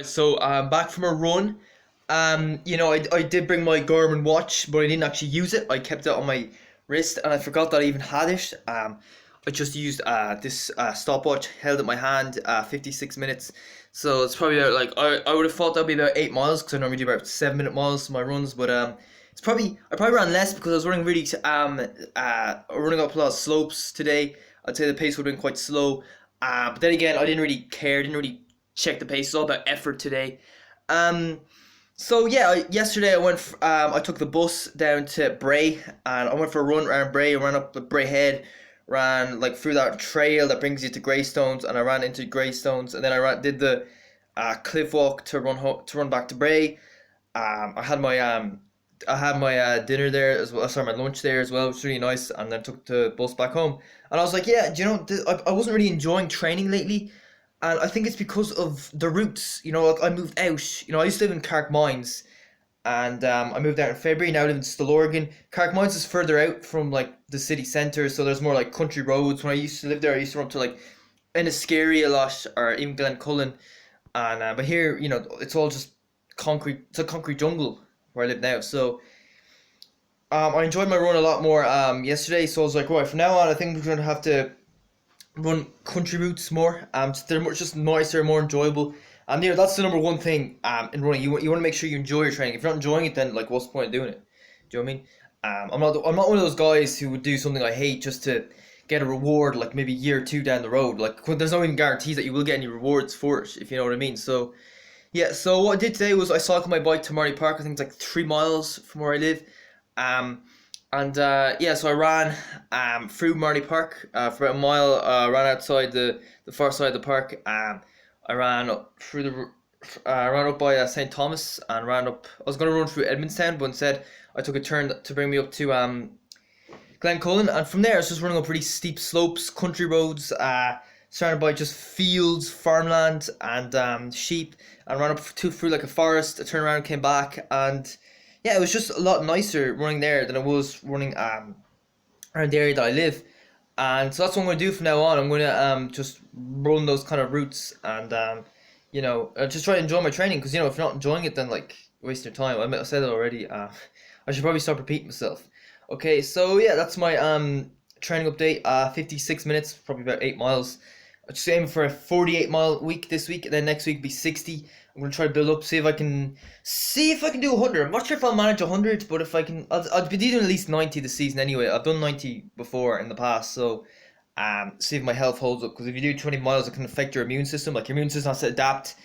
So I'm back from a run. I did bring my Garmin watch, but I didn't actually use it. I kept it on my wrist, and I forgot that I even had it. I just used this stopwatch, held it in my hand, 56 minutes. So it's probably about, like, I would have thought that'd be about 8 miles because I normally do about 7 minute miles for my runs, but I probably ran less because I was running really running up a lot of slopes today. I'd say the pace would have been quite slow. But then again, I didn't really care, didn't really check the pace. It's all about effort today. Um, so yeah, yesterday I took the bus down to Bray, and I went for a run around Bray. I ran up the Bray Head, ran like through that trail that brings you to Greystones, and I ran into Greystones, and then did the cliff walk to to run back to Bray. I had my dinner there as well. Sorry, my lunch there as well. It was really nice, and then took the bus back home. And I was like, yeah, do you know, I wasn't really enjoying training lately, and I think it's because of the routes. Like, I moved out. I used to live in Carrickmines, and I moved out in February. Now I live in Stillorgan. Carrickmines is further out from like the city centre, so there's more like country roads. When I used to live there, I used to run up to like Enniskerry a lot, or even Glencullen. And but here, it's all just concrete. It's a concrete jungle where I live now. So I enjoyed my run a lot more yesterday. So I was like, right, from now on, I think we're gonna have to run country routes more. So they're just nicer, more enjoyable. And that's the number one thing in running. You want to make sure you enjoy your training. If you're not enjoying it, then like, what's the point of doing it? Do you know what I mean? I'm not one of those guys who would do something I hate just to get a reward, like maybe a year or two down the road. Like, there's no even guarantees that you will get any rewards for it, if you know what I mean. So yeah, so what I did today was I cycled my bike to Marty Park. I think it's like 3 miles from where I live. Um, and yeah, so I ran through Marty Park for about a mile. Ran outside the far side of the park. I ran up through ran up by St. Thomas and ran up. I was going to run through Edmondstown, but instead I took a turn to bring me up to Glencullen, and from there I was just running up pretty steep slopes, country roads, surrounded by just fields, farmland, and sheep, and ran up through like a forest. I turned around, came back, and yeah, it was just a lot nicer running there than it was running around the area that I live. And so that's what I'm going to do from now on. I'm going to just run those kind of routes, and just try to enjoy my training, because if you're not enjoying it, then like, waste your time. I said it already. I should probably stop repeating myself. Okay, so yeah, that's my training update. 56 minutes, probably about 8 miles. I'm just aiming for a 48-mile week this week, and then next week be 60. I'm gonna try to build up, see if I can do 100. I'm not sure if I'll manage 100, but if I can, I'll be doing at least 90 this season anyway. I've done 90 before in the past, so see if my health holds up. Because if you do 20 miles, it can affect your immune system. Like, your immune system has to adapt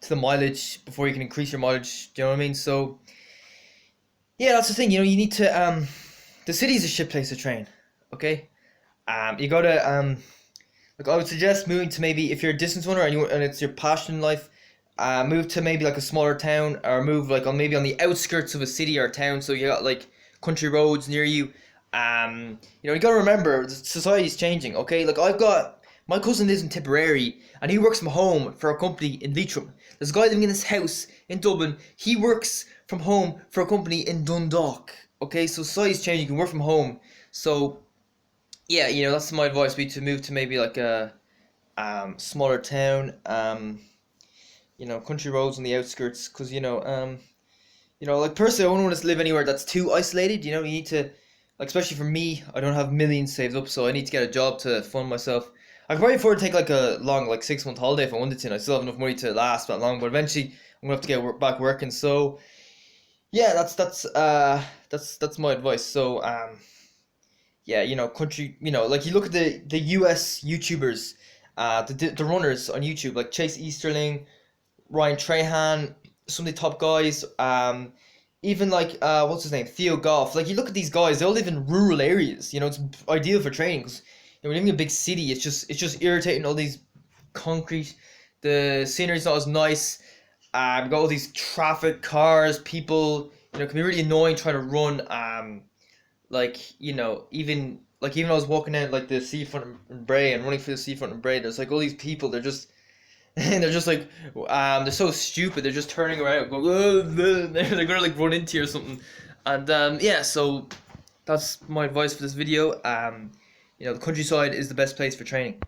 to the mileage before you can increase your mileage. Do you know what I mean? So yeah, that's the thing. You need to the city's a shit place to train. Okay, you gotta like, I would suggest moving to, maybe if you're a distance runner and it's your passion in life, move to maybe like a smaller town, or move like maybe on the outskirts of a city or a town, so you got like country roads near you. You gotta remember, society's changing. Okay, like, I've got my cousin lives in Tipperary, and he works from home for a company in Leitrim. There's a guy living in his house in Dublin. He works from home for a company in Dundalk. Okay, so society's changing. You can work from home. So yeah, that's my advice, be to move to maybe like a smaller town, country roads on the outskirts, because like, personally, I wouldn't want to live anywhere that's too isolated. You need to, like, especially for me, I don't have millions saved up, so I need to get a job to fund myself. I could probably afford to take like a long, like, 6 month holiday if I wanted to, and I still have enough money to last that long, but eventually I'm gonna have to get back working. So yeah, that's my advice. So yeah, country, like, you look at the US YouTubers, the runners on YouTube, like Chase Easterling, Ryan Trahan, some of the top guys, even like what's his name, Theo Goff. Like, you look at these guys, they all live in rural areas. It's ideal for training, because we're living in a big city. It's just irritating, all these concrete. The scenery's not as nice. We've got all these traffic, cars, people. It can be really annoying trying to run. Like, even I was walking down like the seafront in Bray, and running through the seafront in Bray, there's like all these people. They're just they're just like, they're so stupid. They're just turning around, going, they're gonna like run into you or something. And yeah, so that's my advice for this video. The countryside is the best place for training.